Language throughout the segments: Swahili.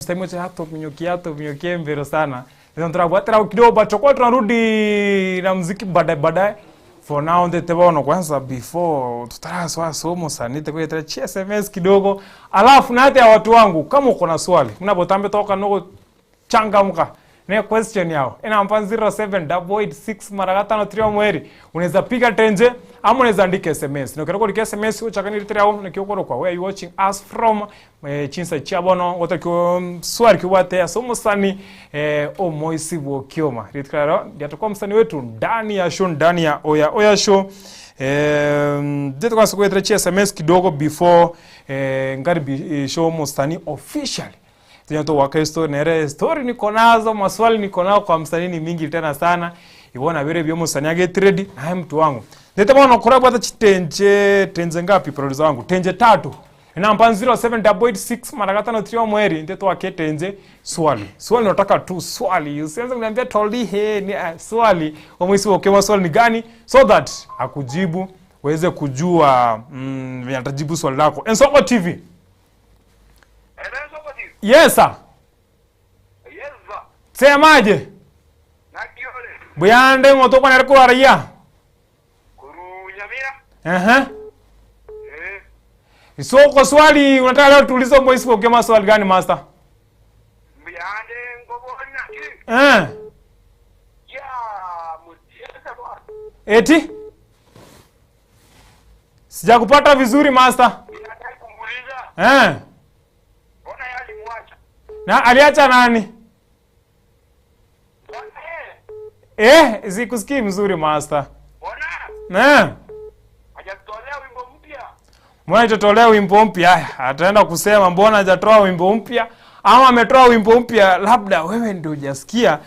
time yote hato minyokie mbero sana. Ndio tunabwatira kidogo batoko tunarudi na muziki baadaye. For now ndete bono kwanza before tutaraswa somo sanite kwa ita SMS kidogo. Alafu na hata watu wangu kama uko na swali mnapotambe toka noko changamka. Ne question yao. Ina mpan 0788 mara 5 mweri. Unaweza piga tenje ama unaweza andika SMS. Na ukireko ndika SMS uchakani litirao na kiokoro kwa where you watching us from chinsa chabono watakyo swali kiwate somo sani o moisi bo kioma. Litirao ndiatakuwa msani wetu ndani ya show ndani ya Oya show. Dito kwa siku yetu SMS kidogo before ngari show msani officially. Tiyanto wakristo nere story niko nazo maswali niko nao kwa msanii ni mingi tena sana ibona bere byo musanii agetredi naye mtu wangu ndete bwana kora bata tenje ngapi producer wangu tenje 3 ina mpan 0788 mara 5 mweri ndete waketenje swali nataka tu swali usianze kuniambia toldi ni swali omwisi okema swali ni gani so that akujibu uweze kujua atajibu swali lako Ensoko TV. Yes sir. Yes sir. Semaje? Nakiole. Buyande ngoto kwa nariko raia. Kuru Nyamira. Isoko swali unataka leo tuulize mboisi kwa maswali gani master? Buyande ngobona ki. Ya mutiesa bwana. Eti? Sijakupata vizuri master. Ninataka kumuuliza. Na aliacha nani? Sikusikii mzuri master. Bona? Hajatolea wimbo mpya. Mbona hajatolea wimbo mpya? Ataenda kusema mbona hajatoa wimbo mpya? Ama ametoa wimbo mpya labda wewe ndio hujasikia.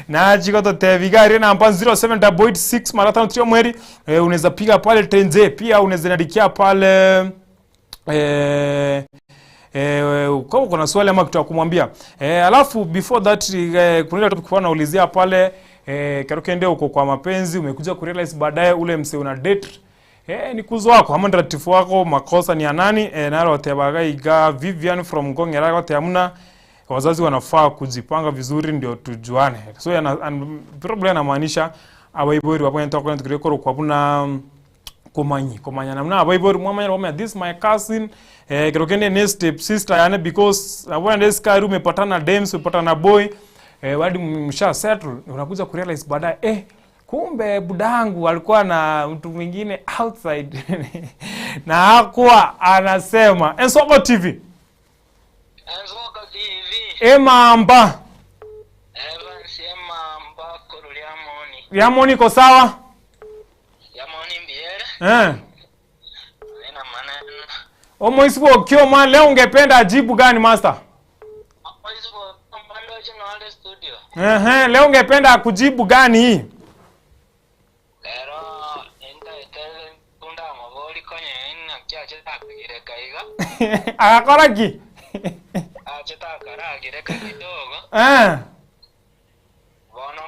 Na chikoto tevigari na mpa 0788 mara 5 mweri unaweza piga pale tenze pia unaweza niandikia pale kama kuna swali ama kitu kumwambia. Alafu before that kuna ile topic kwa naulizia pale karokende uko kwa mapenzi umekuja kurealize baadaye ule mse una date ni kuzo wako ama ndatifu wako makosa ni ya nani nalo tebaga iga Vivian from Ngongera yote hamna wazazi wanafaa kujipanga vizuri ndio tujuane. So problem inamaanisha abaibori wapenda kwenda kurekoro kwa buna komanya namna abaibori mwamanya this my cousin kirokende next step sister yani because when this guy umepatana dames umepatana boy wadi msha settle unakuja kurealize baadaye kumbe budangu alikuwa na mtu mwingine outside na hakuwa anasema Ensoko TV. Ensoko TV. Mamba. Mamba koruliamoni. Yamoni ko sawa? Yamoni mbiere. Nina maneno. Omoisibo kioma leo ungependa ajibu gani master? Omoisibo mpando chino studio. Leo ungependa kujibu gani hii? Lero entaitele kunda maboli konye ina kiacheta kugireka iga. Akakora ki? Acheta kara gireka kidogo.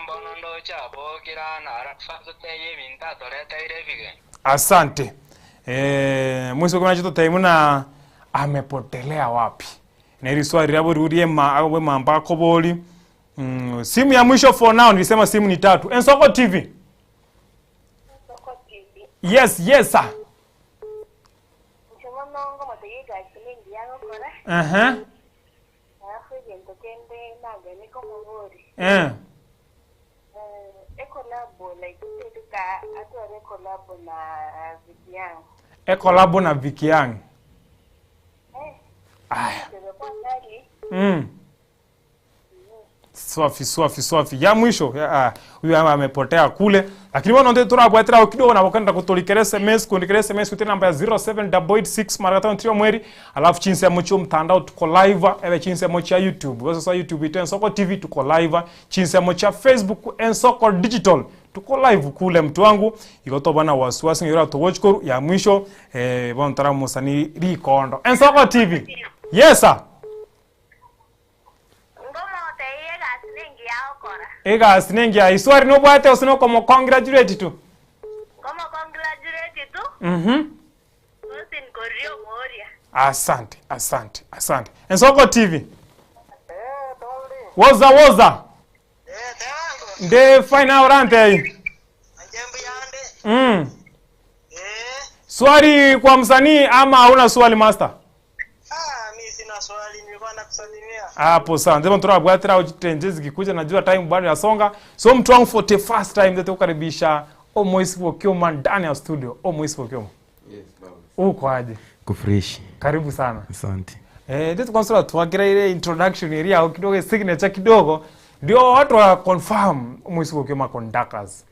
Bono ndo chabo kirana arafazo teye minta toreta irevige. Asante. Mwisho kuna chito taimuna amepotelea wapi? Na ili swali rabo rurie mamba koboli. Simu ya mwisho for now nilisema simu ni 3. Ensoko TV. Ensoko TV. Yes sir. Mchomano ngoma tayega shilingi yangu kora. Alafu jento kende naga niko mongori. Ekolabo like tuka atu ekolabo na Vikiang. Ekolabo na Vikiang. Swafi. Ya mwisho huyu amepotea kule. Lakini wana ndio tunabwatira kidogo na wakanda kutolikere SMS kuandikere SMS kwa namba ya 0788 mara 5 mweri. Alafu chinsi ya mocho mtandao tuko live chinsi ya mocho ya YouTube. Sasa YouTube ito Ensoko TV tuko live. Chinsi ya mocho ya Facebook Ensoko Digital tuko live kule mtu wangu. Ikoto bana wasiwasi ngira to watch koru ya mwisho bwana tara musani rikondo. Ensoko TV. Yes sir. Ega sinengi ya iswari no bwate osino como congratulate tu. Como congratulate tu? Osin korio moria. Asante. Ensoko TV. Toldi. Woza. Tango. Nde fine orante. Ajembe yande. Swali kwa msanii ama hauna swali master? Mimi sina swali, nilikuwa nakusalimia. Hapo sawa. Ndio mtura bwatira ujitenje zikikuja najua time bado yasonga. So mtu wangu for the first time ndio kukaribisha Moise Bokioma ndani ya studio. Moise Bokioma. Yes, baba. Uko aje? Kufresh. Karibu sana. Asante. Ndio tukonsula tuagira ile introduction area au kidogo signature kidogo ndio watu wa confirm Moise Bokioma conductors.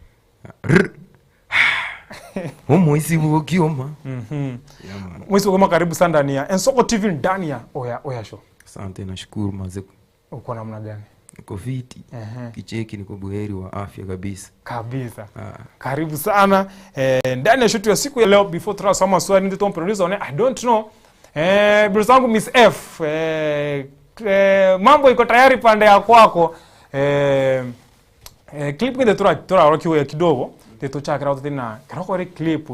Moise Bokioma. Moise Bokioma karibu sana ndani ya Ensoko TV ndani ya Oya Show. Asante, nashukuru mazeko. Uko namna gani? Niko fiti. Kicheki, niko buheri wa afya kabisa. Karibu sana ndani ya shoot ya siku ya leo. Before tunasoma swali ndio producer I don't know bro zangu Miss F mambo iko tayari pande ya kwako. Clip ndio rokiwe kidogo ndio tuchakira wote tena karoko ile clip.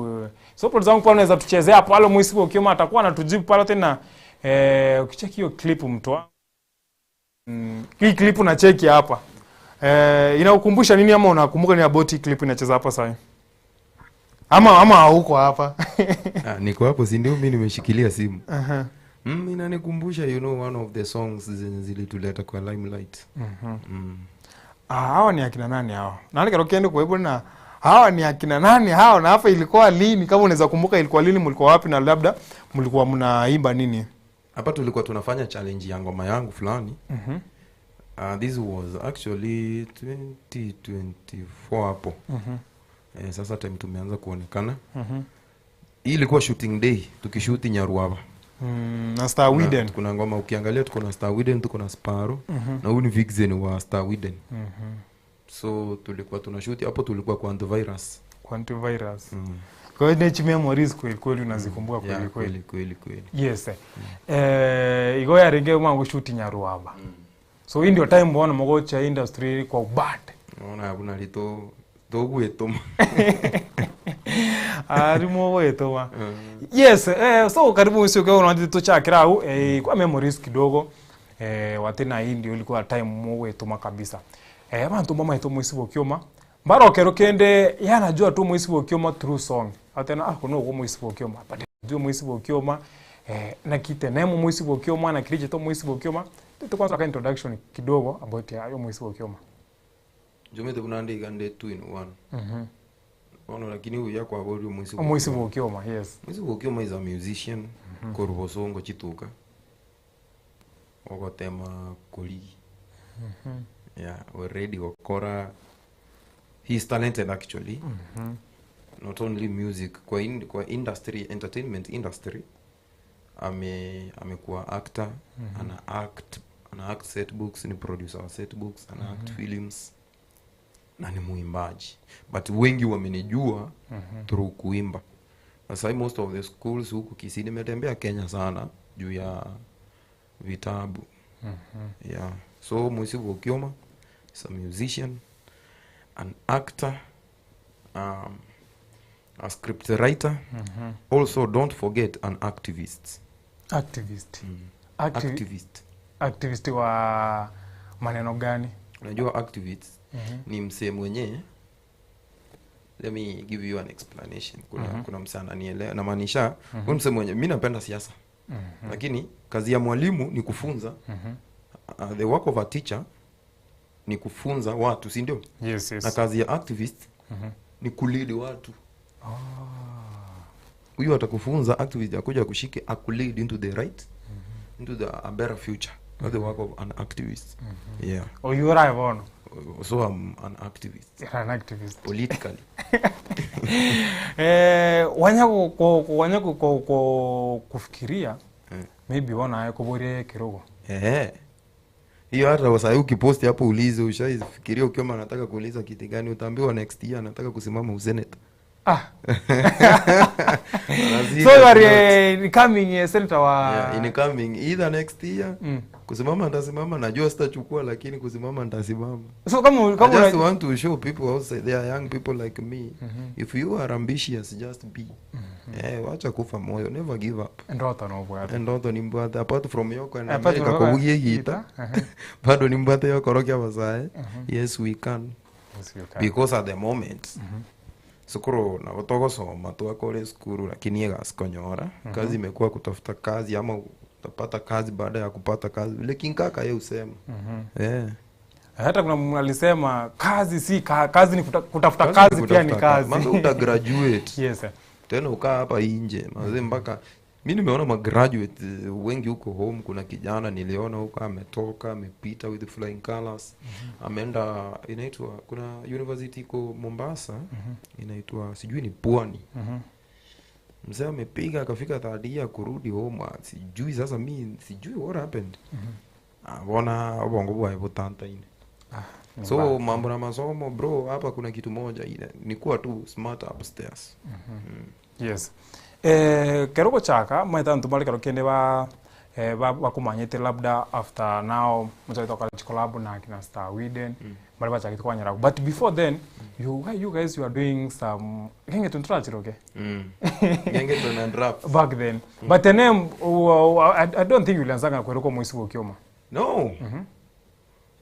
So bro zangu pale unaweza tuchezea hapo alo Moise Bokioma atakuwa anatujibu pale tena ukicheki hiyo clip mtoa. Hii clip unacheki hapa. Inakukumbusha nini ama unakumbuka ni about clip inacheza hapa sasa? Ama huko hapa. Niko hapo, si ndio mimi nimeshikilia simu. Inanikumbusha one of the songs zilituleta kwa limelight. Hawa ni akina nani hao? Nani karokende kwa hivyo na hawa ni akina nani hao na hapa ilikuwa lini? Kama unaweza kumbuka ilikuwa lini, mlikuwa wapi na labda mlikuwa mnaimba nini? Hapa tulikuwa tunafanya challenge ya ngoma yangu fulani. This was actually 2024 hapo. Sasa time tumeanza kuonekana. Hii ilikuwa shooting day, tukishoot Nyaruaba. Na Star Widen. Kuna ngoma ukiangalia tuko na Star Widen, tuko na Sparrow, na huyu ni Vixen wa Star Widen. So tulikuwa tunashoot hapo, tulikuwa kwa Antivirus. Kwa hiyo ni memories kweli unazikumbuka kweli. Yes. Igo ya rege mwangu shoot Nyaruaba. So hii ndio time mbona mgocha industry kwa ubate. Unaona hakuna lito gwetoma. Arimo gwetoma. Yes, so karibu usiku unaanza tuchakira au kwa memories kidogo. Watena hii ndio ilikuwa time mwetoma kabisa. Abantu mama ito Moise Bokioma. Mbaro kerokende yanajua tu Moise Bokioma through song. Atena kuno kwa Moise Bokioma. But ndio Moise Bokioma na kitenemo Moise Bokioma na kirije to Moise Bokioma. Kwanza ka introduction kidogo about ya Moise Bokioma. Jomete kunaandika nde 2 in 1. Lakini huyu yako abori Moise Bokioma, yes. Moise Bokioma is a musician. Korubosongo chituka. Ogotema koli. Already wakora. He is talented actually. Not only music, kwa industry, entertainment industry. Amekuwa actor, ana act set books, ni producer wa set books, ana act films, na ni muimbaji. But wengi wamenijua through kuimba. Sasa most of the schools huku Kisii, nimetembea Kenya sana juu ya vitabu. So Moise Bokioma is a musician, an actor, a script writer, also don't forget an activist. Activist wa maneno gani? Unajua activist ni msee mwenye, let me give you an explanation. Kuna msee ananielewa na maanisha huyu msee mwenye, mimi napenda siasa. Lakini kazi ya mwalimu ni kufunza. The work of a teacher ni kufunza watu, si ndio? Yes. Na kazi ya activist ni kulead watu. Huyu atakufunza, activist akuja kushike akulead into the right, into a better future. That's the work of an activist. You are right. So I'm an activist. You're an activist. Politically. Wanyaku kufikiria maybe wana kubore kirogo. Hiyo hata wasai ukiposti hapo ulize, ushaifikiria ukiwa unataka kuuliza kitu gani, utaambiwa next year nataka kusimama useneta. So you are becoming senator wa incoming either next year. Kusimama nitasimama, najua sitachukua lakini kusimama nitasimama. So kama I just want to show people outside there are young people like me. If you are ambitious, just be. Wacha kufa moyo, never give up. Ndoto no bwana. Ndoto ni mbwate apart from yoko and America kwa ugie gita. Bado ni mbwate yoko rokia basae. Yes we can. Yes you can. Because at the moment sukuru na watogo soma tu akore skuru lakini yega skonyora. Kazi imekuwa kutafuta kazi ama utapata kazi baada ya kupata kazi. Vile kinkaka yeye usema. Hata kuna alisema kazi si kazi ni kutafuta kazi pia ni kazi. Maana uta graduate. Yes sir. Tena ukaa hapa nje. Mazee mpaka mimi nimeona ma graduate wengi huko home. Kuna kijana niliona huko ametoka amepita with flying colors. Ameenda inaitwa kuna university iko Mombasa inaitwa sijui ni Pwani. Mzee amepiga akafika third year kurudi home. Sijui sasa mimi sijui what happened. Bona bongo bwa butanta ine. So mambo na masomo bro, hapa kuna kitu moja ile ni kuwa tu smart upstairs. Yes. Keroko chaka mwaita ntumali kero kende ba kumanyete labda after now mzaito college collab na kina Star Widen bali bacha kitu kwanyara. But before then you guys you are doing some genge tuntrachi okay? Genge tuna rap back then. But the name I don't think ulianzanga Keroko Moisi Wokioma. No.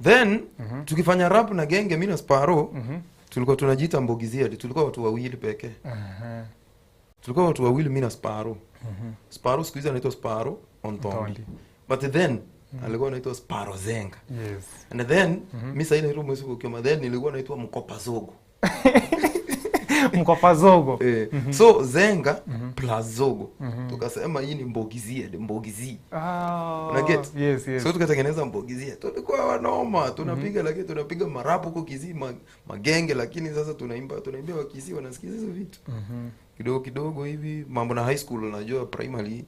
Then tukifanya rap na genge mimi na Sparo tulikuwa tunajiita Mbogizia, tulikuwa watu wawili pekee. Tulikuwa watu wawili mimi na Sparo. Sparo siku hizi anaitwa Sparo Ontondi. But then alikuwa anaitwa Sparo Zenga. Yes. And then mimi sasa ile Moisi Wokioma then nilikuwa naitwa Mkopa Zogo. Mkopa Zogo. So Zenga plus Zogo. Tukasema hii ni Mbogizia, Mbogizi. Una get? Yes, yes. So tukatengeneza Mbogizia. Tulikuwa wanoma, tunapiga lakini tunapiga marapu huko Kisii, magenge lakini sasa tunaimbia wa Kisii wanasikiza hizo vitu. Kidogo hivi mambo na high school unajua primary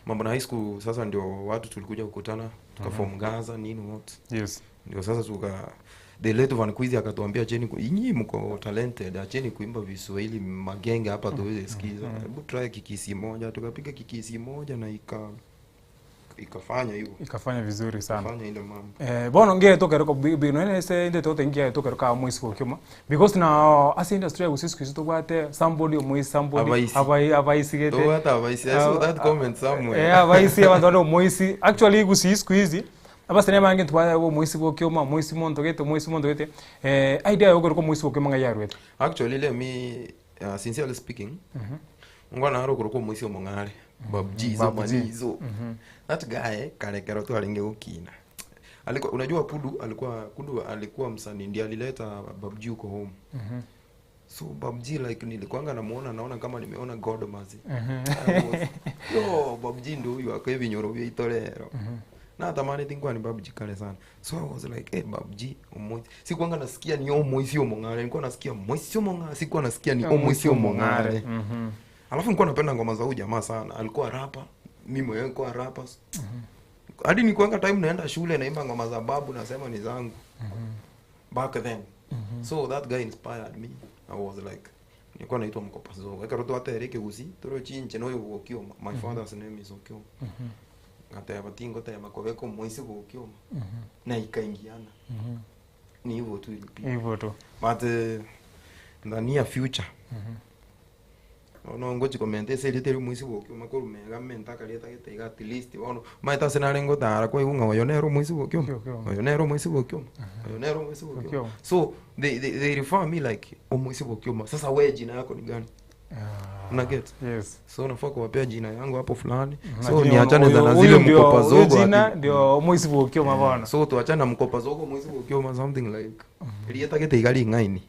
mambo na high school sasa ndio watu tulikuja kukutana tukaform Gaza nini what. Yes. Ndio sasa the late Van Quiz akatuambia cheni nyinyi mko talented acheni kuimba Kiswahili magenge hapa tuweze sikiza. Hebu try kikisi moja, tukapiga kikisi moja na ikafanya hivyo. Ikafanya vizuri sana. Ikafanya ile mambo. Bono ngere to Keroko bino se inde to tengia to Keroko Moisi Wokioma because now as industry usisikizo to bate somebody Moisi somebody abaisi gete. To hata abaisi. I saw that comment somewhere. Abaisi abantu Moisi actually gusiku hizi aba sinema yange twa Moisi Wokioma Moisi Mondo gete idea yo Keroko Moisi Wokioma ngayarwete. Actually let me sincerely speaking ngwana haro Keroko Moisi Omong'are babjizo manizo that guy karekero tu alinge ukina alikuwa unajua Kudu alikuwa msanii ndiye alileta Babji huko home. So Babji like nilikuanga naona kama nimeona God mazi. Yo Babji ndio huyu akaevi nyorobia itorero. Na tamani tingwa ni Babji kale sana. So I was like Babji Moisi. Sikuanga nasikia ni Moisi Omong'are, nilikuwa nasikia Moisi Omong'are, sikuwa nasikia ni Moisi Omong'are. Alafu nilikuwa napenda ngoma za huyu jamaa sana. Alikuwa rapper, mimi mwenyewe nilikuwa rapper. Hadi nikuanga time naenda shule naimba ngoma za babu nasema ni zangu. Back then. So that guy inspired me. I was like nilikuwa naitwa Mkopa Zogo. Ekaroto atereke gusi, toro chinche no Wokioma. My father's name is Wokioma. Ngata batingo ta makobeko Moisi Wokioma. Na ikaingiana. Ni hivyo tu ilipita. Hivyo tu. But the near future. Ono ngochi komente selite Moisi Wokioma ko mega menta kalieta gete at least ono maita senarengo tara ko unga wayonero Moisi Wokioma wayonero Moisi Wokioma wayonero Moisi Wokioma. So they refer me like Moisi Wokioma. Sasa wewe jina yako ni gani? Una get? Yes. So nafaa kuwapea jina yangu hapo fulani. So niachane na zile Mkopa Zogo. Jina ndio Moisi Wokioma bwana. So tuachane na Mkopa Zogo Moisi Wokioma something like Rieta gete igali ngaini.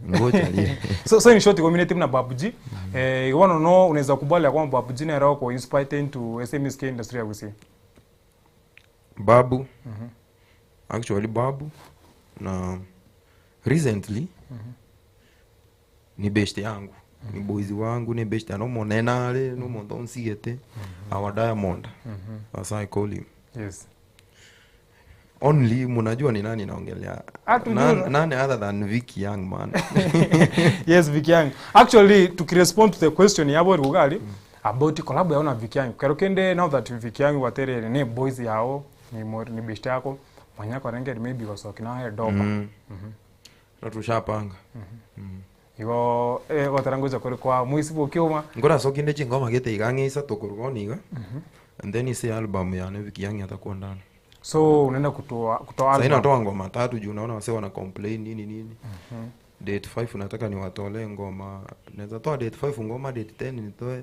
Ngoja ile. So in short community na Babji you want to know unaweza kubali ya kwamba Babji na roho ko inspired into SMSK industry ya kusi. Babu. Actually Babu na recently ni best yangu. Ni boys wangu ni best no monenale no mondon sigete our Diamond. As I call him. Yes. only mnajua ni nani naongelea. Nani other than Vicky Young man. Yes, Vicky Young. Actually, to respond to the question yabo rugali about collab yaona Vicky Young. Kero kende now that Vicky Young watere ne boys yao ni best yako. Manyako range maybe wasokina hair doba. Tushapanga. Igo watarangoza kwa mwisibo kioma. Ngora sokinde chingoma gete igangisa tokurugoniga. And then ise album ya Vicky Young atakuwa ndani. So unaenda kutoa album. Sasa inatoa ngoma 3 juu unaona wase wana complain nini. Date 5 nataka niwatolee ngoma. Naweza toa date 5 ngoma, date 10 nitoe.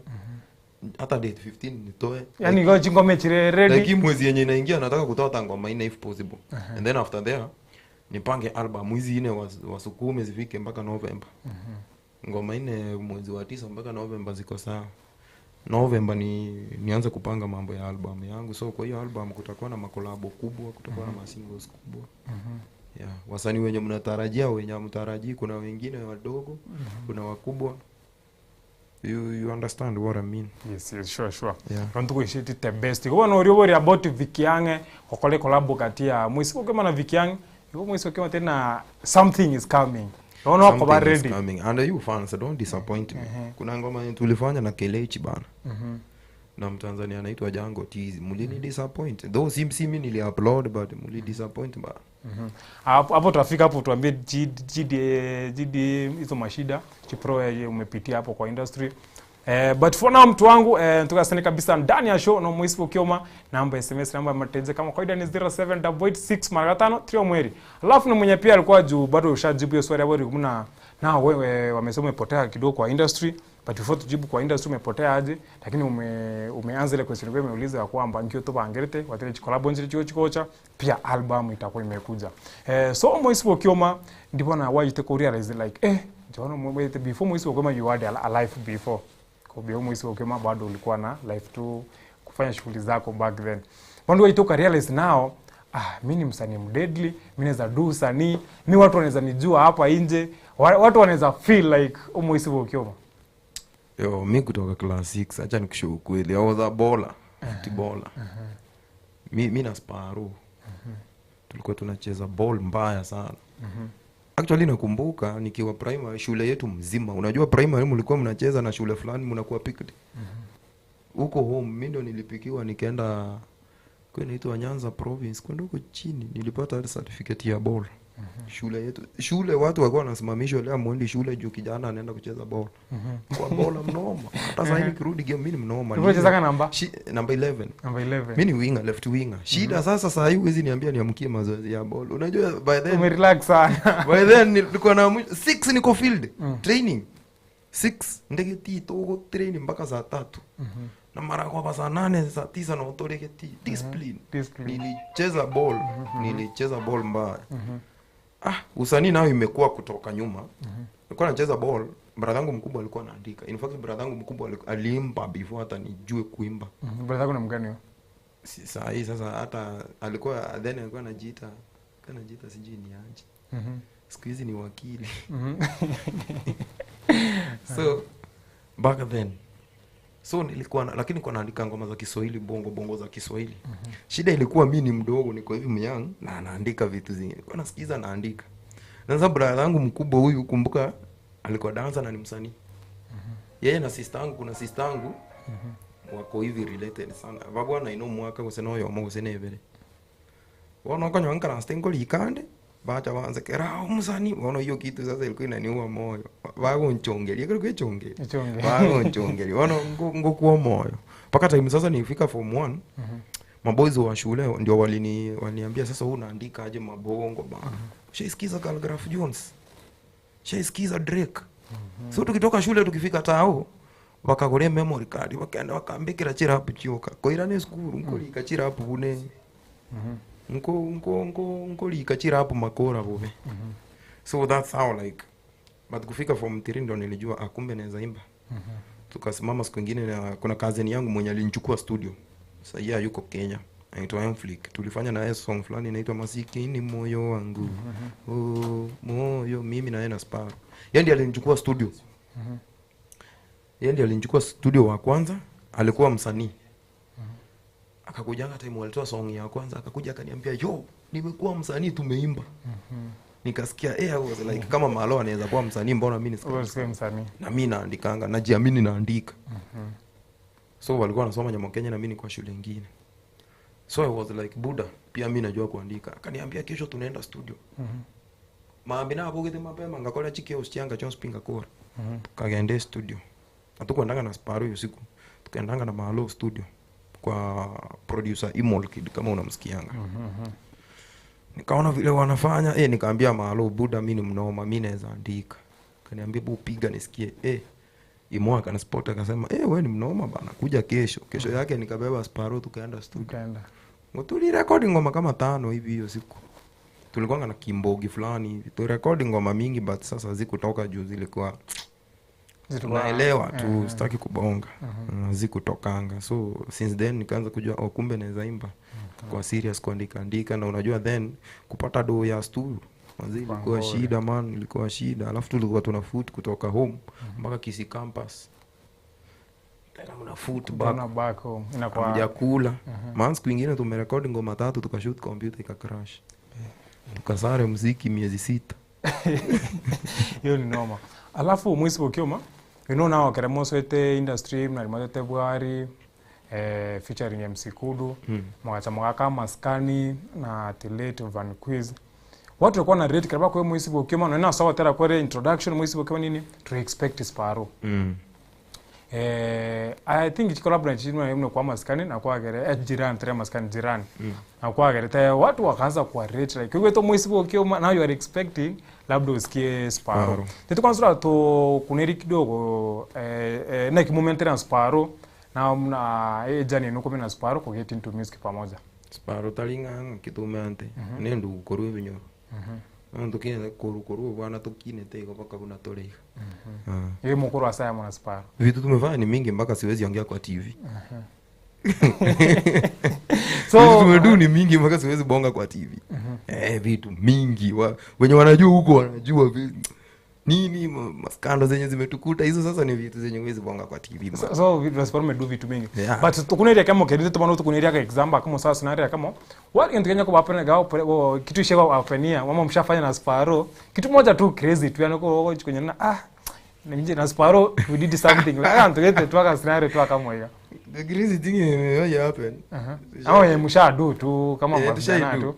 Hata date 15 nitoe. Yaani go chingoma chire ready. Like mwezi yenye inaingia nataka kutoa ngoma 4 if possible. And then after there nipange album hizi 4 wasukume zifike mpaka November. Ngoma 4 mwezi wa 9 mpaka November ziko sawa. November nianze kupanga mambo ya album yangu. So kwa hiyo album kutakuwa na makolabo kubwa, kutakuwa na masingles kubwa. Yeah, wasanii wenye mnatarajia, wenye mtarajii, kuna wengine wadogo, kuna wakubwa. You understand what I mean? Yes, sure. Yeah. Kantu kuishiti the best. Kwa no riobori about Vicky Young kokole collabo kati ya mwisipo kama na Vicky Young, yuko mwisipo kama tena something is coming. Don't know ready. Coming. And you fans don't disappoint me. Kuna ngoma tulifanya na Kelechi bana. Na Mtanzania anaitwa Jango Tizi. Mulini disappoint. Though si mimi nili-upload but muli disappoint bana. Hapo tutafika hapo tuambie GD hizo mashida Chipro umepitia hapo kwa industry. But for now mtu wangu tukasani kabisa ndani ya show na mwisipo kioma namba SMS namba mateje kama kawaida ni 0786 mweri. Alafu na mwenye pia alikuwa juu bado ushajibu hiyo swali hapo kuna na wewe wamesema umepotea kidogo kwa industry, but before tujibu kwa industry umepotea aje, lakini umeanza ile question kwa umeuliza kwamba nkio to bangerete watele collab njiri chikocha pia album itakuwa imekuja. So mwisipo kioma ndipo na why you realize like jono mwete before mwisipo kama you had a life before. Kwa mwisipo kioma bado ulikuwa na life tu kufanya shughuli zako back then. Wando waitoka realize now mimi ni msanii mdeadly, mimi naweza do usanii, mimi watu wanaweza nijua hapa nje, watu wanaweza feel like mwisipo kioma. Yo, mimi kutoka class 6, acha nikushow kweli. I was a baller, footballer. Mimi na Sparrow. Tulikuwa tunacheza ball mbaya sana. Actually nakumbuka nikiwa primary shule yetu mzima. Unajua primary mlikuwa mnacheza na shule fulani mnakuwa picked. Huko home mimi ndo nilipikiwa nikaenda kwa inaitwa Nyanza province kwenda huko chini nilipata certificate ya ball. Shule yetu. Shule watu walikuwa wanasimamishwa leo muendi shule juu kijana anaenda kucheza ball. Kwa ball mnoma. Hata sasa hivi kirudi game mimi mnoma. Unacheza namba? Number 11. Number 11. Mimi ni winger, left winger. Shida sasa hivi huwezi niambia niamkie mazoezi ya ball. Unajua by then umerelax sana. By then nilikuwa na 6 niko field training. 6 ndege tito training mpaka saa 3. Na mara kwa saa 8 saa 9 na utoleke discipline. Nilicheza ball mbaya. Usanii nao imekuwa kutoka nyuma. Nilikuwa nacheza ball, brother yangu mkubwa alikuwa anaandika. In fact brother yangu mkubwa aliimba before hata nijue kuimba. Brother yako na mgani? Saa hii sasa hata alikuwa anajiita sijui ni aje. Siku hizi ni wakili. So back then nilikuwa lakini kwa naandika ngoma za Kiswahili, bongo za Kiswahili. Shida ilikuwa mimi ni mdogo niko hivi myang na naandika vitu zingine. Kwa nasikiza naandika. Na sasa brother yangu mkubwa huyu kumbuka alikuwa dancer na ni msanii. Yeye na sister yangu kuna sister yangu wako hivi related sana. Babwana ino mwaka useno yo mo usenevere. Wana kanywa nkana stengo likande. Bacha wanza kera umusani wono hiyo kitu sasa ilikuwa inaniua moyo. Wago nchongelia kwa chongeli. Wago nchongeli. Wono ngokuwa moyo. Paka time sasa nilifika form 1. Maboys wa shule ndio waliniambia sasa wewe unaandika aje mabongo bana. Shaisikiza Calgraph Jones. Shaisikiza Drake. So tukitoka shule tukifika tao wakagolea memory card wakaenda wakaambikira chira hapo chioka. Koirane school nkoli kachira hapo bune. Nko likachira hapo makora bobe. So that's how like but kufika form 3 ndo nilijua kumbe naweza imba. Tukasimama siku nyingine na kuna cousin yangu mwenye alinichukua studio. Sasa yeye yuko Kenya. Anaitwa Mflick. Tulifanya na yeye song fulani inaitwa Masikini moyo wangu. Moyo mimi na yeye na Sparrow. Yeye ndiye alinichukua studio. Yeye ndiye alinichukua studio wa kwanza, alikuwa msanii. Akakujanga time walitoa song ya kwanza, akakuja akaniambia, "Yo, nimekuwa msanii tumeimba." Nikasikia I was like kama Malo anaweza kuwa msanii, mbona mimi Wewe msanii. na mimi naandikanga, najiamini naandika. So walikuwa wanasoma Jomo Kenya na mimi nilikuwa shule nyingine. So I was like, Buddha, pia mimi najua kuandika. Akaniambia kesho tunaenda studio. Maambi na hapo gete mapema ngakora chiki usichanga chons pinga kora. Tukaenda studio. Hatukuendanga na Sparrow hiyo siku. Tukaendanga na Malo studio kwa producer Imol Kid kama unamsikianga. Nikaona vile wanafanya, nikaambia Malo, Buddha mimi ni mnoma, mimi naweza andika. Kaniambia bu piga nisikie. Imo akanispot akasema, wewe ni mnoma bana, kuja kesho. Kesho yake nikabeba Sparrow tukaenda studio. Tuli recording ngoma kama 5 hivi hiyo siku. Tulikuwa na Kimbogi fulani hivi. Tu recording ngoma mingi but sasa zikutoka juu zilikuwa naelewa tu, sitaki kubonga. Zikutokanga. So since then nikaanza kujua kumbe naweza imba. Kwa serious kuandika na unajua then kupata doo ya studio ilikuwa shida man, ilikuwa shida. Alafu tulikuwa tuna foot kutoka home mpaka Kisii campus. Tena una foot back home inakuwa jakula. Man siku nyingine tumerekodi ngoma 3 tukashoot computer ikacrash. Tukasare muziki miezi 6. Hiyo ni noma. Alafu mwisi bokioma nao keremoso ete industry na rimate Bwari featuring MC Kudu mwacha mwaka maskani na Tilete Van Quiz. Watu walikuwa na rate karaba kwa mwisi bokioma na sawa tera kwa introduction mwisi bokioma nini to expect Sparrow. I think it collaborate na kwa maskani na kwa gere jirani tera maskani jirani. Na kwa gere taya watu wakaanza kwa rate like wewe to mwisi bokioma now you are expecting labda usikie Sparrow. Tetu kwanza to kuneri kidogo na kimomente na Sparrow na mna jani nuko na Sparrow kwa get into music pamoja. Sparrow talinga kitumente nendo koru binyoro. Ndo kile koru bwana tokine tego paka kuna toleika. Yeye mkuru asaya mwana Sparrow. Vitu tumefanya ni mingi mpaka siwezi ongea kwa TV. So tumedu ni mingi mpaka siwezi bonga kwa TV. Vitu mingi wenye wanajua huko wanajua nini maskando zenye zimetukuta hizo sasa ni vitu zenye huwezi bonga kwa TV. So vitu Sparrow medu vitu mingi. But tukuneria kama kedite tumano tukuneria ka example kama sasa scenario kama wali ntikenya kwa hapana gao kitu shewa afenia mama mshafanya na Sparrow kitu moja tu crazy tu yanako kwenye na nje na Sparrow we did something like ntikete tu ka scenario tu kama hiyo. The crazy thing is happen. Au mshadu tu kama mshana tu.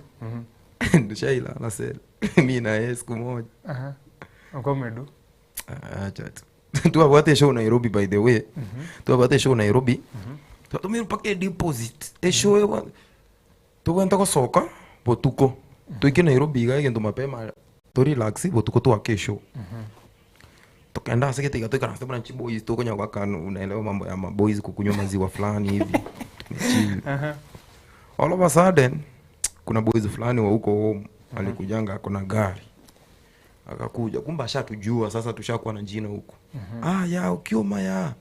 Ndoshaila na sel. Mimi na yeye siku moja. Uko medu. Acha tu. Tu abate show Nairobi by the way. Tu abate show Nairobi. Tu tumira pake deposit. Show ewa. Tu kwenda kwa soka botuko. Tu iki Nairobi gaige ndo mapema. Tu relax botuko tu akesho. Tukaenda sasa kitu ikatoka na sababu nchi boys tu kwenye kwa unaelewa mambo ya boys kukunywa maziwa fulani hivi. All of a sudden kuna boys fulani wa huko home alikujanga kuna gari. Akakuja kumbe ashatujua sasa tushakuwa na jina huko. Ya ukioma ya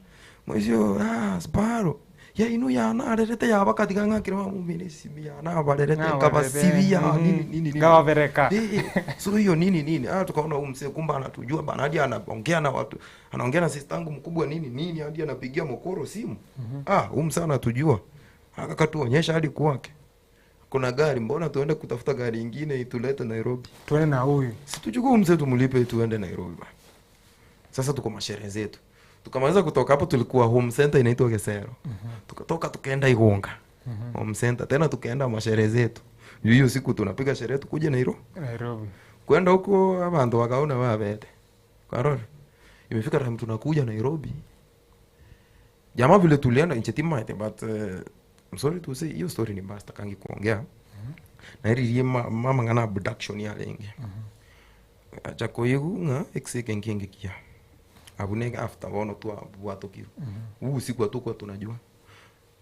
mwezio Sparrow ya inu ya na arerete ya bakati kanga kirwa mumine sibia na barerete kaba sibia nini gawa vereka. So hiyo nini tukaona mse kumbe anatujua bana hadi anaongea na watu anaongea na sister yangu mkubwa nini hadi anapigia mokoro simu. Mse anatujua akatuonyesha hadi kwake. Kuna gari, mbona tuende kutafuta gari nyingine itulete Nairobi? Tuende na huyu. Si tuchukue mse tumlipe tuende Nairobi bana. Sasa tuko masherehe zetu. Tukamaliza kutoka hapo tulikuwa home center inaitwa Gesero. Tukatoka tukaenda Igonga. Home center tena tukaenda masherehe zetu. Hiyo siku tunapiga sherehe tukuje Nairobi. Kwenda huko abantu wakaona wabete. Karol. Imefika time tunakuja Nairobi. Jamaa vile tulienda Nchetima but I'm sorry to say hiyo story ni basta kangi kuongea. Na hili mama ngana abduction ya lenge. Acha koyegu nga exeke ngenge kia. Abunega after wono tu watu kiru. Siku atuko tunajua.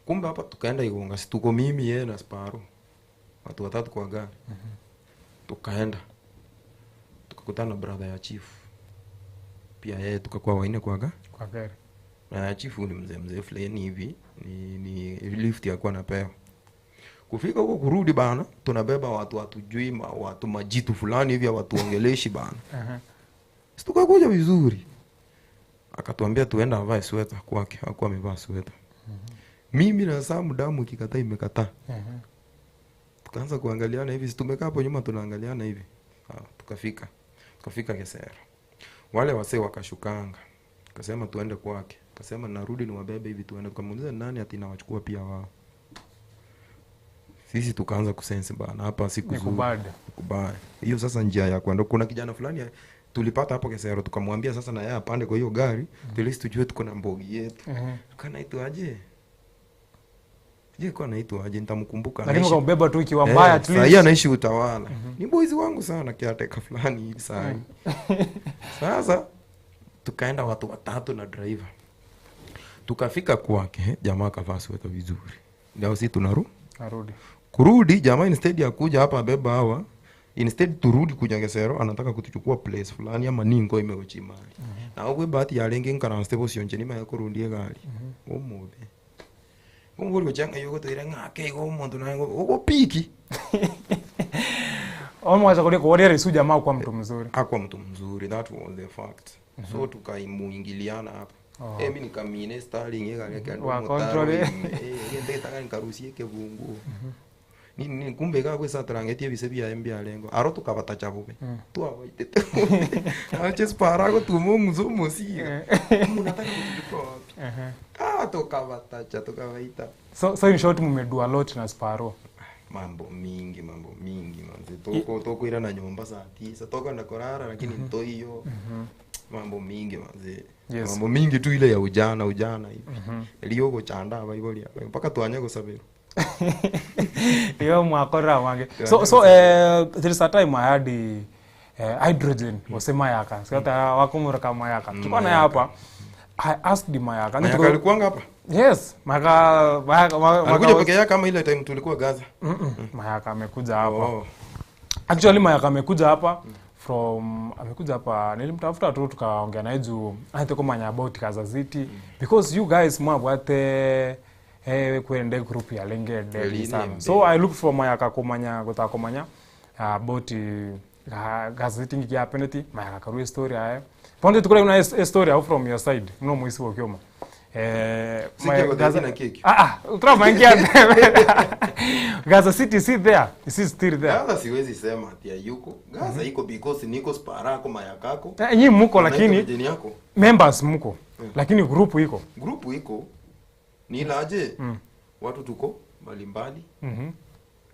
Kumbe hapa tukaenda Igonga, si tuko mimi yeye na Sparrow. Watu watatu kwa gari. Tukaenda. Tukakutana na brother ya chief. Pia yeye tukakuwa waine kwa gari. Na chief ni mzee fulani hivi. Ni lift ya kwa napewa. Kufika huko kurudi bana, tunabeba watu watujui watu majitu fulani hivi watuongeleshi bana. Tukakuja vizuri. Akatuambia tuenda avae sweta kwake, hakuwa amevaa sweta. Mimi na Samu damu ikikataa imekataa. Tukaanza kuangaliana hivi, tumekaa hapo nyuma tunaangaliana hivi. Tukafika Kesero. Wale wasee wakashukanga. Akasema tuende kwake. Akasema narudi niwabebe hivi tuende. Tukamuuliza nani ati nawachukua pia wao. Sisi tukaanza kusense bana hapa siku Nikubali. Hiyo sasa njia ya kwenda. Kuna kijana fulani tulipata hapo Kesero, tukamwambia sasa na yeye apande kwa hiyo gari, tulisi tujue tuko na mbogi yetu. Kanaitwaje? Je, kwa anaitwaje? Nitamkumbuka. Lakini ukambeba tu ikiwa mbaya at least. Sasa anaishi Utawala. Ni boys wangu sana kiateka fulani hivi sasa. Sasa tukaenda watu watatu na driver. Tukafika kwake, jamaa kavaa sweta vizuri. Ndio sisi tunarudi. Kurudi jamaa instead ya kuja hapa beba hawa, instead turudi kuja Kesero, anataka kutuchukua place fulani ama ningo imeochi mali. Na wewe bahati ya lengi nkana stable sionje nima yako rundie gari. Omobe. Ngo ngo changa yuko to iranga ke go muntu na ngo piki. Omwaza kule kwa wale su jamaa kwa mtu mzuri. Akwa mtu mzuri, that was the fact. So tukaimuingiliana hapa. Mimi nikamine Starling yega yake ndo control ndio taka nikarusie kevungu. Nini kumbe kwa sasa trangetie bise bya mbya lengo. Aro tukabata chabuke. Tu abaitete. Ache sparago tu mungu musiga. Munataka kutuko wapi? Tukabata cha tukabaita. So in short mumedu a lot na Sparo. Mambo mingi manzi. Toko ira na nyumba saa 9. Toka na korara lakini nto hiyo. Mambo mingi manzi. Yes. Mambo mingi tu ile ya ujana hivi. Eliyogo chanda baibolia. Mpaka tuanye kusabiri. Iyo mwakora wange. So there is a time I had hydrogen wasema yaka. Sasa wakumura kama yaka. Tuko na hapa. I asked Mayaka. Mayaka alikuwa hapa? Yes, Mayaka alikuja peke yake kama ile time tulikuwa Gaza. Mayaka amekuja hapa. Actually Mayaka amekuja hapa amekuja hapa nilimtafuta tu tukaongea naye juu anataka kumanya about Gaza City because you guys mwabwate kwende group ya Lenge Daily sana. So I look for Mayaka kumanya about Gaza City ngiya penalty Mayaka karu story haya. Ponde tukule una story out from your side. Mno muisi wakioma. Gaza na keki. Utramangia. Gaza City is there. Is still there. Gaza siwezi sema ati yuko. Gaza iko because niko Sparako Mayakako. Nyinyi mko lakini members mko. Lakini group iko. Group iko. Ni laje? Watu tuko mbalimbali.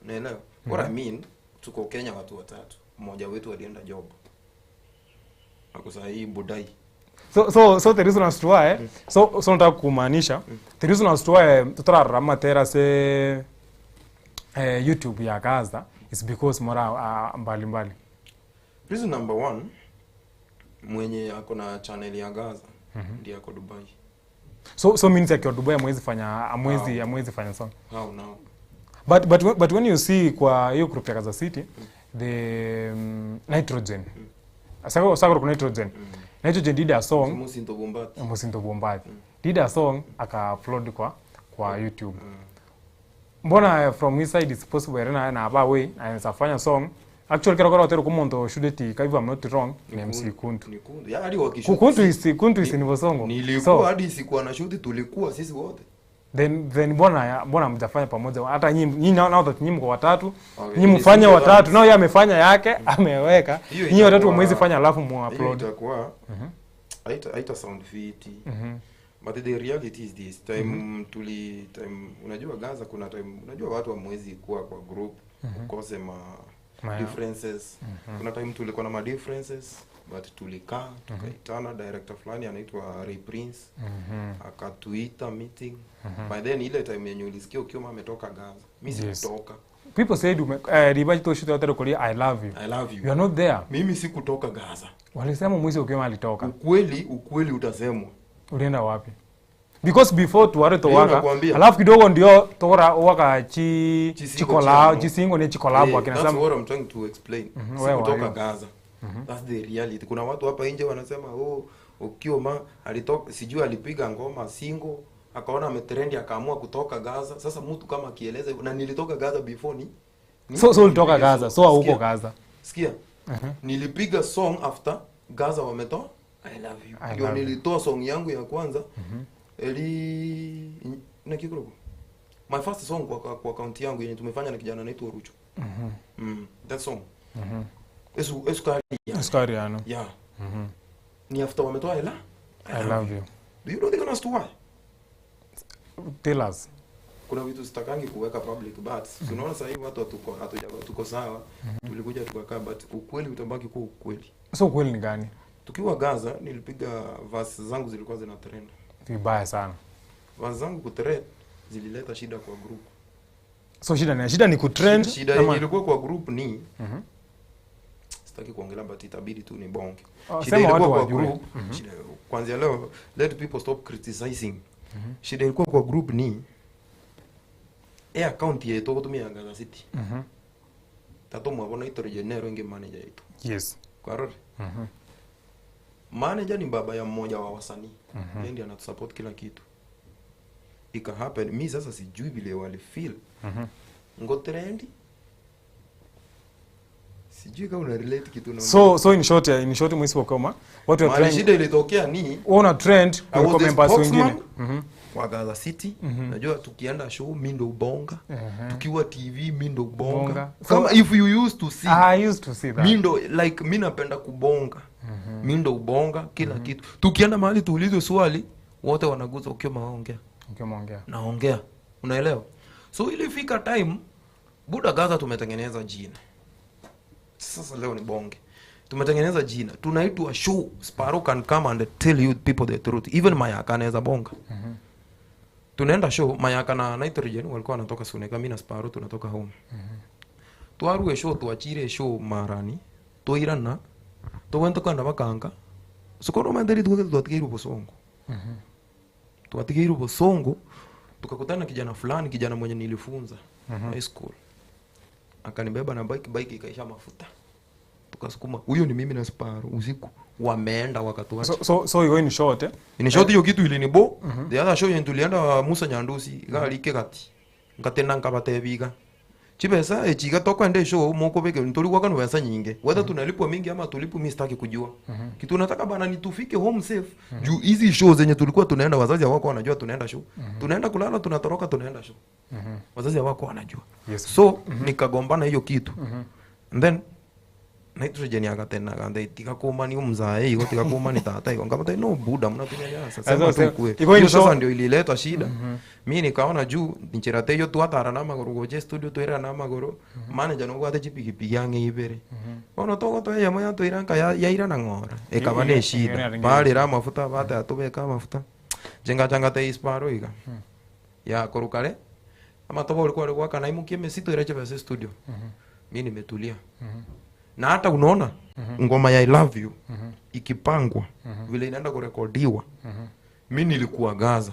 Naelewa. What I mean, tuko Kenya watu watatu. Mmoja wetu alienda job. Akosa hii budai. So the reason as to why so nataka kumaanisha the reason as to why tutararama tera se YouTube ya Gaza is because mora mbalimbali. Reason number 1 mwenye ako na channel ya Gaza ndiye ako Dubai. So means like your Dubai amwezi fanya song. How now? But when you see kwa hiyo group ya Gaza City the nitrogen Asako kuna nitrogen. Nitrogen did a song. Musinto Bombati. Did a song aka-upload kwa YouTube. Mbona from his side it's possible na aba way anafanya song. Actually kera otero kumonto shudeti if I'm not wrong ni MC Kuntu. Ya hadi wakishoot. Kuntu is ni songo. Nilikuwa hadi sikuwa na shoot tulikuwa sisi wote. Then mbona mtafanya pamoja hata nyinyi now that nyinyi mko watatu nyinyi mfanye watatu nao yeye amefanya yake ameweka nyinyi watatu mwezi fanya alafu mu-upload itakuwa haita sound fit but the reality is this time unajua Gaza kuna time unajua watu wa mwezi kuwa kwa group kose differences kuna time tulikuwa na ma differences but tulikaa tukaitana director fulani anaitwa Ray Prince akatuita meeting by then ile time yenye ulisikia ukiwa ametoka Gaza mimi sikutoka. People said ribaji to shoot out kule I love you you are not there. Mimi sikutoka Gaza. Walisema mwezi ukiwa alitoka. Ukweli utasemwa. Ulienda wapi? Because before tuware to waka alafu kidogo ndio tora waka chikola chisingo ni chikola akina sema. That's what I'm trying to explain. Sikutoka Gaza. That's the reality. Kuna watu hapa nje wanasema Okioma alitoka sijui alipiga ngoma single akaona ametrendi akaamua kutoka Gaza. Sasa mtu kama akieleza na nilitoka Gaza before so ulitoka Gaza so huko Gaza. Sikia. Nilipiga song after Gaza wametoa I love you. Ndio nilitoa song yangu ya kwanza. Na kikoro. my first song kwa account yangu yenye tumefanya na kijana anaitwa Rucho. That song. Esukari ano. Yeah. Ni after wametoa hela. I love you. Do you know the gonna to why? Tell us. Kuna vitu sitakangi kuweka public but tunaona sasa hivi watu tuko sawa. Tulikuja tukakaa but ukweli utabaki kuwa ukweli. So ukweli ni gani? Tukiwa Gaza nilipiga verse zangu zilikuwa zina trend. Vibaya sana. Verse zangu kutrend zilileta shida kwa group. So shida ni kutrend. Shida yenye ilikuwa kwa group ni sitaki kuongelea but itabidi tu ni bonge. Shida ilikuwa kwa group. Kwanza leo let people stop criticizing. Shida ilikuwa kwa group ni account yetu kutumia Gaza City. Tato mwabona ito regenero inge manager yetu. Yes. Kwa roho. Manager ni baba ya mmoja wa wasanii. Yeye ndiye anatusupport kila kitu. Ika happen mimi sasa sijui vile wale feel. Ngo trendi. Sijui kama una relate kitu na. So in short mwisipo kama watu wa trend. Shida ilitokea ni una trend kwa members wengine. Kwa Gaza City. Najua tukienda show mimi ndo ubonga. Tukiwa TV mimi ndo ubonga. Kama if you used to see. I used to see that. Mimi ndo like mimi napenda kubonga. Mimi ndo ubonga kila kitu. Tukienda mahali tuulizwe swali wote wanaguza ukiwa maongea. Naongea. Unaelewa? So ilifika time Buda Gaza tumetengeneza jina. Sasa leo ni bonge. Tumetengeneza jina. Tunaitwa show. Sparrow can come and tell you people the truth. Even Mayaka anaweza bonga. Tunaenda show Mayaka na Nitrogen walikuwa wanatoka Suneka, mimi na Sparrow tunatoka home. Tuarue show tuachire show marani. Toirana. Tuwento kwenda bakanga. Sokoro mandari tuatikiru bosongo. Tuatikiru bosongo. Tukakutana kijana fulani, kijana mwenye nilifunza high school. Akanibeba na bike ikaisha mafuta. Tukasukuma. Huyo ni mimi na Sparrow usiku. Wameenda wakatuacha. So you in short In short hiyo kitu ilinibo. The other show yenye tulienda Musa Nyandusi galike gati. Ngatena nkabate biga. Chibesa echiga toko ende show moko beke ntolikuwa kana pesa nyingi. Whether tunalipwa mingi ama tulipwa mimi sitaki kujua. Kitu nataka bana ni tufike home safe. Juu hizi show zenye tulikuwa tunaenda wazazi wako wanajua tunaenda show. Tunaenda kulala tunatoroka tunaenda show. Wazazi wako wanajua. So nikagombana hiyo kitu. And then Nitrogen yakatena kande tikakoma ni umzae hiyo tikakoma ni tata hiyo ngamba no buda mnatumia sasa sema tu kweli hiyo sasa ndio ilileta shida mimi nikaona juu nicherate hiyo tu atara na magoro goje studio tu era na magoro manager no gwate chipiki yange ibere ono to ya moya to iranka ya ira na ngora ekabane shida bali ra mafuta bata atubeka mafuta jenga janga te Sparrow iga ya korukare ama to walikuwa kana imukie mesito ira chebe studio mimi nimetulia na hata unaona ngoma ya I love you ikipangwa vile inaenda kurekodiwa mimi nilikuwa Gaza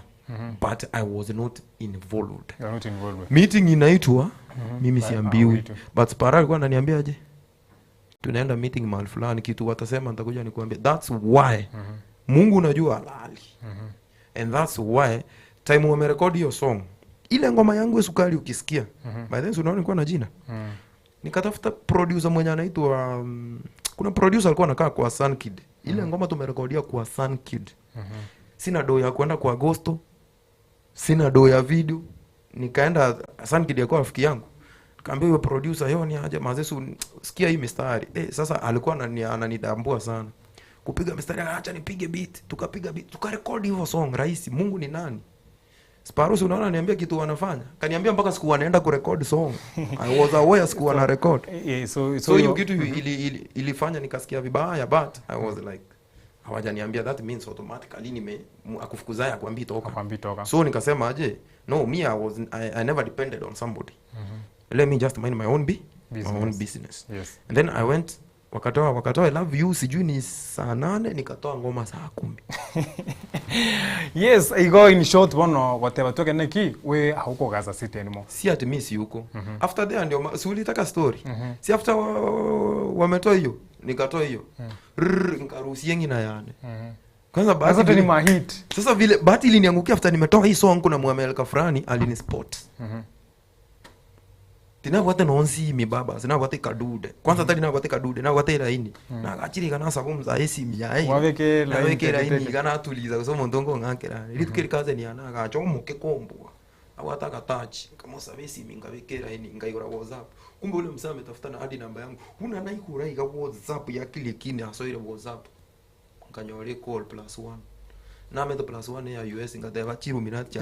but I was not involved. You are not involved. Meeting inaitwa mimi siambiwi but Sparrow alikuwa ananiambia aje tunaenda meeting mahali fulani kitu watasema nitakuja nikuambia. That's why Mungu unajua halali and that's why time wamerekodi hiyo song ile ngoma yangu Sukari ukisikia by then unaona nilikuwa na jina nikatafuta producer mwenye anaitwa kuna producer alikuwa anakaa kwa Sun Kid. Ile ngoma tumerekodia kwa Sun Kid. Sina do ya kwenda kwa Agosto. Sina do ya video. Nikaenda Sun Kid alikuwa rafiki yangu. Nikamwambia yule producer yoni aje mazesu sikia hii mistari. Sasa alikuwa ananidambua sana. Kupiga mistari acha nipige beat. Tukapiga beat. Tukarekodi hiyo song rahisi. Mungu ni nani? Sparrow unaona niambia kitu wanafanya. Kaniambia mpaka siku wanaenda kurecord song. I was aware siku wana record. So hiyo kitu ilifanya nikasikia vibaya but I was like hawajaniambia that means automatically akufukuzaya kwambia toka. So nikasema aje no me I never depended on somebody. Let me just mind my own business. Yes. And then I went wakatoa I love you sijui ni saa 8 nikatoa ngoma saa 10. Yes, I go in short bono whatever toke neki we hauko Gaza City anymore. Si ati mimi si huko. After there ndio si ulitaka story. Si after wametoa hiyo nikatoa hiyo. Nikaruhusia ngina yane. Kwanza basi ni mahit. Sasa vile bahati iliniangukia after nimetoa hii song kuna Muamelka fulani alinispot. Tina wate nonsi mi baba sina wate kadude kwanza tadi na wate kadude na wate laini na akachiri kana sababu za esi mya waweke laini kana tuliza so mondongo ngakera ili tukiri kaze ni ana akachomoke kombwa hawataka touch kama sabesi mingawekera ini ngaigora WhatsApp kumbe ule msame ametafuta na hadi namba yangu una naikura iga WhatsApp ya kile kine asoire WhatsApp nkanyore call +1 na me +1 ya US ngateva chiruminati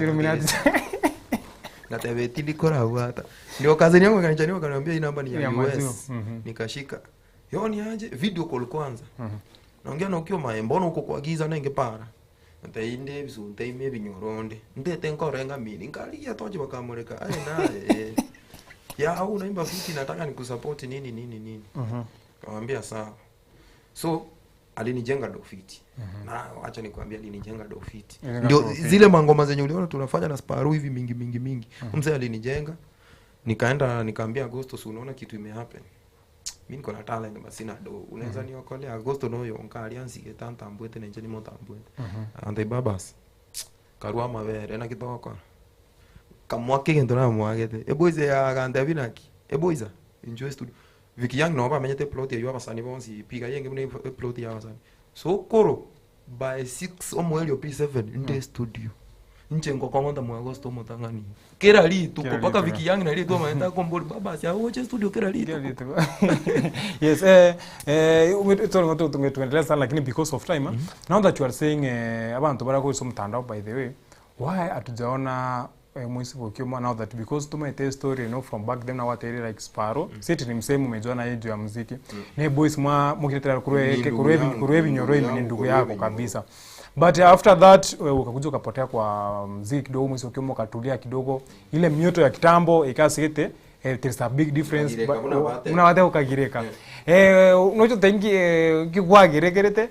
ngateva tilikora hata ndio kazi yangu kanijani kaniambia hii namba ni ya US nikashika yoni aje video call kwanza naongea na ukio maembono uko kwa giza na ingepara ntainde bisunte ime binyoronde ndete nkorenga mini ngalia toje bakamureka ai naye ya au unaimba fiti nataka nikusupport nini kamwambia sawa so alinijenga dofiti na acha nikwambia alinijenga dofiti ndio zile mangoma zenye uliona tunafanya na Sparu hivi mingi mzee alinijenga nikaenda nikaambia Augustus unaona kitu imehappen mimi niko na talent basi na do unaweza niokolea Agosto no yo nkaliansi getanta ambwete na njeni mota ambwete ande babas karua mavere na kitoko kamwake gendo na mwagete eboize ya ganda binaki eboiza enjoy studio Viki Young no ba menyete plot ya basani bonsi piga yenge mune plot ya basani so koro by 6 omwelio P7 in studio nje ngokongonda mu Agosto motangani kera litu kupaka Viki Young na litu maenda komboli baba sia oche studio kera litu yes tuendelea sana lakini because of time now that you are saying abantu barako so mtandao by the way why atujaona mwisi Vokioma now that because tumete story you know from back then now ateri like Sparo seti ni msemo umejua na hiyo ya muziki ne boys mwa mukitera kurevi nyoro ni ndugu yako kabisa but after that ukakuja ukapotea kwa muziki kidogo mwisi Vokioma katulia kidogo ile mioto ya kitambo ikasikete there's a big difference unawate ukagireka unocho tengi kigwagirekerete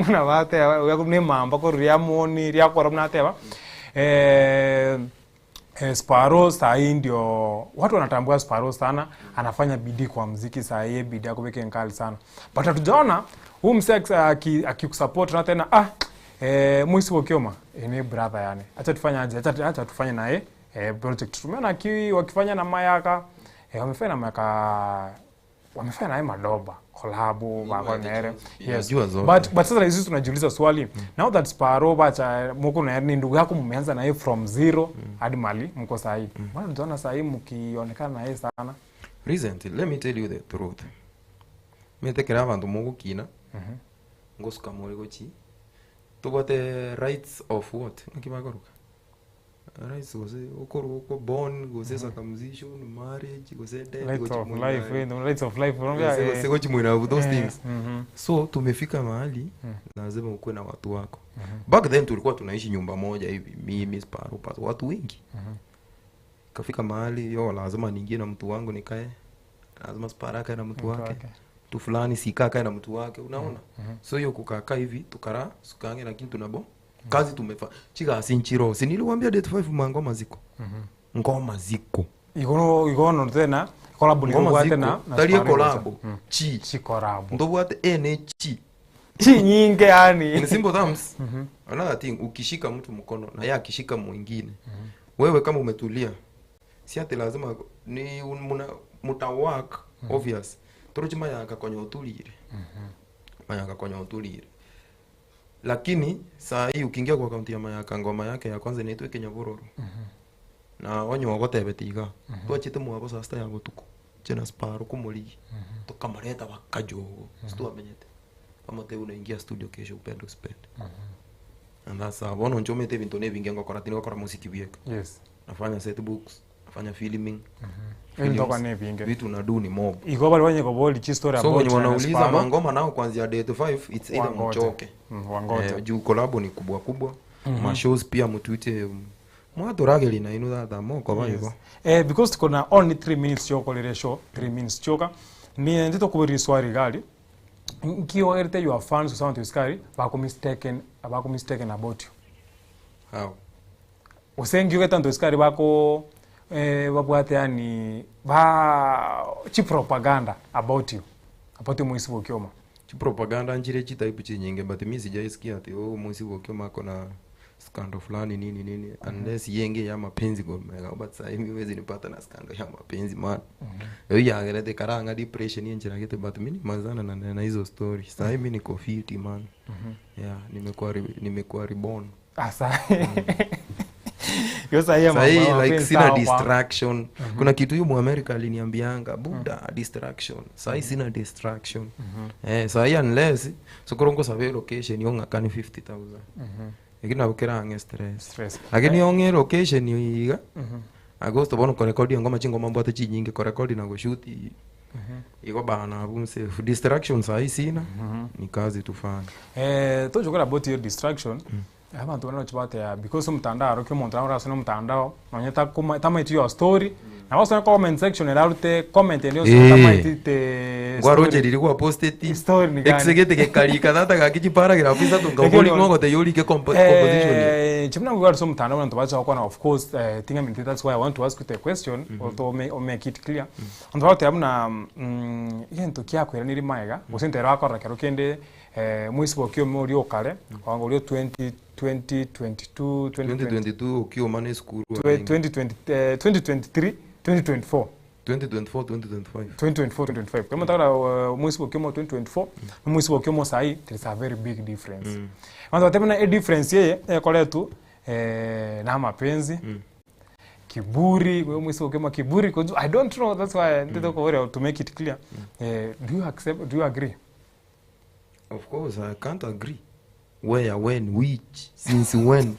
unawate yakune mamba ko riamoni riakora mnateba Sparo sahi ndio watu wanatambua Sparo sana anafanya bidii kwa muziki sahi bidii yako weke nkali sana but hatujaona huyu msex akikusupport na tena mwisi Vokioma ni brother yani acha tufanye aje acha tufanye naye project tumeona wakifanya na Mayaka wamefanya naye madoba collabo bako nere yes but sasa hizi tunajiuliza swali now that Sparo bacha mko na ni ndugu yako mmeanza naye from zero hadi mali mko sahi mbona tunaona sahi mkionekana naye sana recently let me tell you the truth metekera abantu mugo kina ngosuka muri gochi tubote rights of what nkibagaruka rights goze uko born goze circumcision marriage goze death rights of life goze mwina those things so tumefika mahali lazima ukuwe na watu wako back then tulikuwa tunaishi nyumba moja hivi mimi Sparo watu wengi kafika mahali yo lazima niingie na mtu wangu nikae lazima Sparo akae na mtu wake tu fulani sikaka na mtu wake unaona so hiyo kukaa hivi tukara sukange lakini tunabo kazi tumefa chika sinchiro siniliwaambia date 5 mangoma ziko ngoma ziko igono tena collab ni kwa tena na dalia collab chi collab ndo what chi nyingi yani in simple terms another thing ukishika mtu mkono na yeye akishika mwingine wewe kama umetulia si ati lazima ni mutawak obvious torojima yaka kwenye utulire mayaka kwenye utulire lakini saa hii ukiingia kwa akaunti ya Mayaka ngoma yake ya kwanza inaitwa Kenya Bororo na wanyo wagotebetiga twachite mwabo sasta ya gutuko chena Sparo kumuri tukamareta bakajogo situamenyete pamate unaingia studio kesho upendo spend and that's bono njomete bintu ne bingengo koratini wakora muziki bieka yes nafanya set books nafanya filming ndoka ne binge vitu na do ni mob iko bali wenye koboli chi story about so wenye wanauliza mangoma nao kuanzia date 5 it's either mchoke wangote juu collab ni kubwa ma shows pia mtuite mwato rageli na inu data moko bayo because tuko na only 3 minutes choko le show 3 minutes choka ni ndito kubiri swali gali nkiwa erte your fans or something skari bako mistaken about you how usengi weta ndo skari bako babwate yani chi propaganda about you mwisi Vokioma chi propaganda njire chi type chi nyinge but mimi sijaisikia ati mwisi Vokioma kona skando fulani nini unless yenge ya mapenzi go mega but sasa hivi wezi nipata na skando ya mapenzi man ya gerete karanga depression yenjira kete but mimi mazana na hizo story sasa hivi niko fit man nimekuwa reborn asa Sahi like sina distraction. Kuna kitu hiyo America aliniambianga, buda distraction. Sahi sina distraction. Sahi unless sokorongo sabe location yonga kani 50,000. Lakini abukira ange stress. Lakini yonge location yiga. Agosto bono ko record ngoma chingo mambo ate chinyinge ko record na go shoot. Iko bana abunse distraction sahi sina. Ni kazi tufanye. Tojokora about your distraction. Abantu bana chibate ya because mtandao rokyo mtandao rasino mtandao nonyeta kuma tama iti your story na wasa comment section era rute comment ndio tama iti te Gwaroje lilikuwa posted story ni gani exegete ke kalika data ga kichi paragraph isa tungaboli ngogo te yoli ke composition chimna ngwa so mtandao na tubacha kwa na of course thing I mean that's why I want to ask you the question although make it clear on about amna yento kyako era niri maiga usentera akora kero kende mwisi bokyo muri okale wango lyo 2022 ukiwa mane school 2023 2024 2025 kama tara mwisi bokyo 2024 mwisi bokyo sai there's a very big difference wanza tena a difference yeye kole tu na mapenzi kiburi wewe mwisi bokyo kiburi because I don't know that's why ndito ko to make it clear do you accept, do you agree? Of course I can't agree. Where, when, which, since when?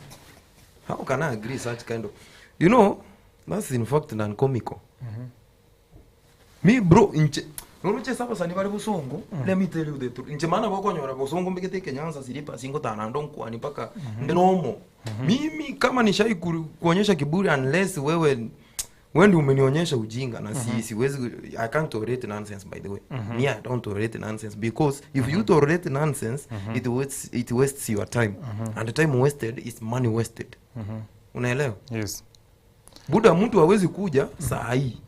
How can I agree such kind of... You know, that's in fact non-comical. Me bro, Noruche sapa sani bari busongo. Let me tell you the truth. Inche mana boko nyora busongo mbekete Kenyanza silipa singo tanandong kwa ni paka ndenomo. Mimi kama nishai kuonyesha kiburi unless wewe ndio umenionyesha ujinga na siwezi I can't tolerate nonsense by the way. Me I don't tolerate nonsense because if you tolerate nonsense it wastes your time and the time wasted is money wasted. Unaelewa? Yes. Buda mtu hawezi kuja saa hii.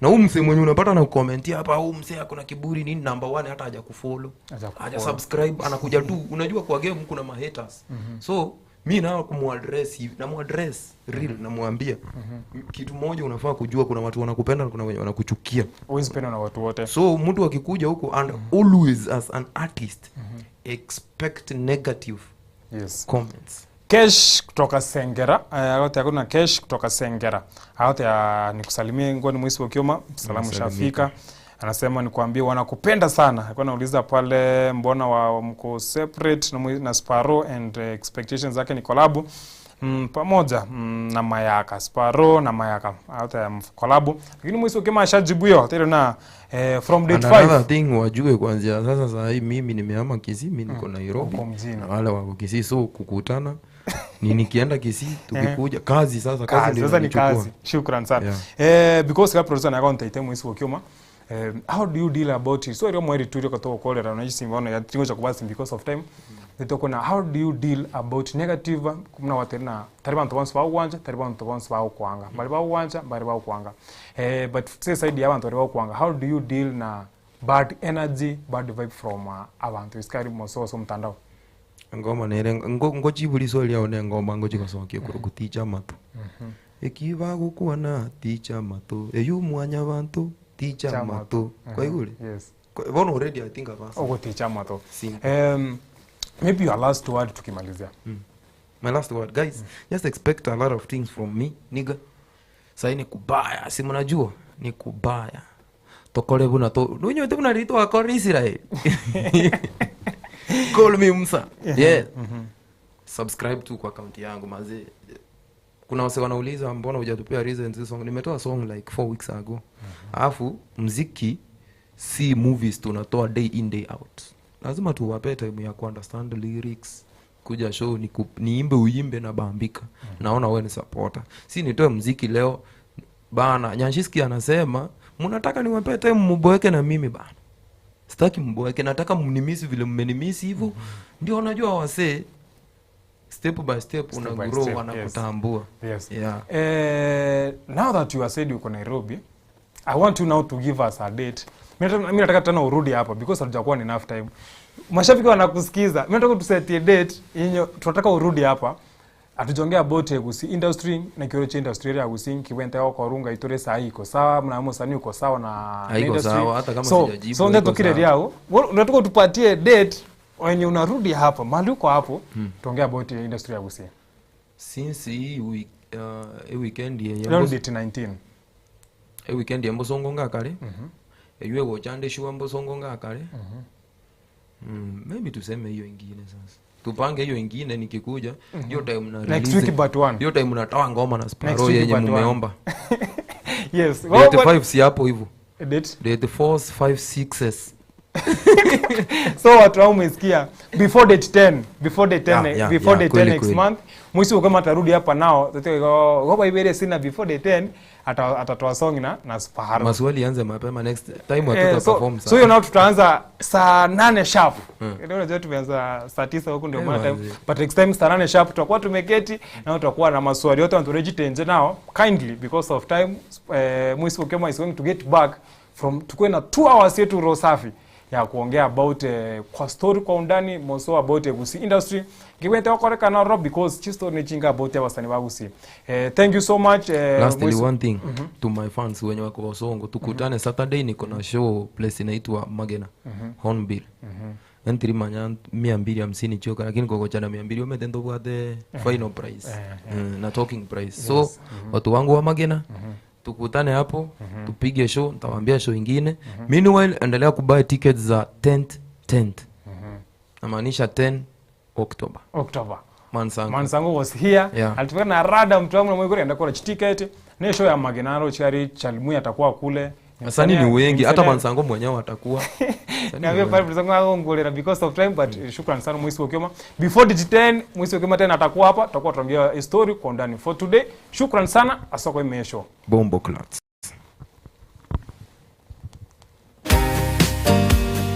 Na huyu mse mwenye unapata na kukomentia hapa huyu mse akona kiburi nini number 1 hata haja kufollow. Haja subscribe anakuja tu unajua kwa game kuna ma haters. So mimi na kumuaddress na muaddress real na muambia kitu moja unafaa kujua kuna watu wanakupenda na kuna wenye wanakuchukia. Always penda na watu wote. So mtu akikuja huko and always as an artist expect negative comments. Kesh kutoka Sengera, yote hakuna Kesh kutoka Sengera. Yote nikusalimie ngoni mwisi wakioma, salamu shafika. Anasema nikwambie wanakupenda sana. Alikuwa anauliza pale mbona wa mko separate na Sparrow and expectations zake ni collab pamoja na Mayaka. Sparrow na Mayaka. Yote collab. Lakini mwisi wakioma ashajibu hiyo tena na from date 5. Another thing wajue kuanzia sasa saa hii mimi nimehama Kisii, mimi niko Nairobi. Na wale wako Kisii so kukutana nikienda Kisii tukikuja kazi sasa ni kazi. Shukran sana. Because ka producer na account item mwisi wakioma how do you deal about it? So rio mweri tu rio to call na nisi mbona ya tingo cha kubasi because of time. Nitoko na how do you deal about negative kumna watena tariba ntobantu ba uwanja tariba ntobantu ba ukwanga bali ba uwanja bali ba ukwanga but say side ya abantu bali ba ukwanga how do you deal na bad energy bad vibe from abantu iskari moso mtandao ngoma nere ngochibuli swali yao ne ngoma ngochikosokia kuruguticha matu ekiva gukuwa na ticha matu eyu mwanya bantu ticha matu kwa igule yes one already I think I've ogo ticha matu maybe your last word tukimalizia my last word guys just expect a lot of things from me nigga sai ni kubaya si mnajua ni kubaya tokole buna to nunyo te buna rito akori Israel call me Musa yeah subscribe tu kwa account yangu mazee. Kuna wase wanauliza mbona hujatupea reasons this song. Nimetoa song like 4 weeks ago. Alafu muziki si movies tunatoa day in day out. Lazima tuwape time ya understand the lyrics. Kuja show niimbe uimbe na bambika. Naona wewe ni supporter. Si nitoe muziki leo bana. Nyanshiski anasema mnataka niwape time mboeke na mimi bana. Sitaki mboeke, nataka mnimisi vile mmenimisi hivyo. Ndio unajua wase step by step una grow wanakutambua. Yes. Yeah. Now that you are said uko Nairobi, I want you now to give us a date. Mimi nataka tena urudi hapa because hatujakuwa enough time. Mashabiki wanakusikiza. Mimi nataka tusetie date yenye tunataka urudi hapa. Atujongea about Gusii industry na Kioroche industry ya Gusii kiwenta yao kwa runga itore saa iko sawa mna msanii uko sawa na industry. Sawa hata kama sijajibu. So ndio tukire yao. Unataka tupatie date wenye unarudi hapa. Mahali uko hapo tuongea about industry ya Gusii. Since hii weekend ye Leo date 19. weekend ya mbosongo ngakale yue wochande shua mbosongo ngakale maybe tuseme hiyo ingine sasa tupange hiyo ingine nikikuja hiyo time na release Next week but one. hiyo time natoa ngoma na Sparrow Next week yenye but one. mumeomba Yes. date 5 si hapo hivyo Date. date 4 5 6s So watu wao umesikia before date 10 before date 10 before date 10 kweli, next kweli. month mwisi kama atarudi hapa nao ngoba ibere sina before date 10 atatoa song na Sparrow. maswali yanze mapema next time hatuta perform So you know tutaanza saa 8 sharp. Ndio unajua tumeanza saa 9 huko ndio maana time. But next time saa 8 sharp tutakuwa tumeketi na tutakuwa na maswali yote turegister now kindly because of time mwisi kama is going to get back from tukue na 2 hours yetu Rosafi ya kuongea about kwa story kwa undani moso about Gusii industry kiwete wakoreka na rob because chisto ni chinga about wasanii wa Gusii. Thank you so much. Lastly one thing to my fans wenye wako Bosongo tukutane Saturday niko na show place inaitwa Magena Hornbill entry manya 250 choka lakini koko chana 200 umetendo bwate final price na talking price so watu wangu wa Magena tukutane hapo tupige show nitawaambia show ingine meanwhile endelea kubuy tickets za 10th namaanisha 10 October Mansango was here. Yeah. Alituka na rada mtu wangu na mwiko enda kwa ticket. Ne show ya Magenaro chari Chalmui atakuwa kule. Asani ni wengi hata Mansango mwenyewe atakuwa. Niambia pale mzangu wangu ngolera because of time but shukran sana Mwisi Okioma. Before digit 10 Mwisi Okioma tena atakuwa hapa tutakuwa tuambia story kwa ndani. For today shukran sana asako imesho. Bombo Clats.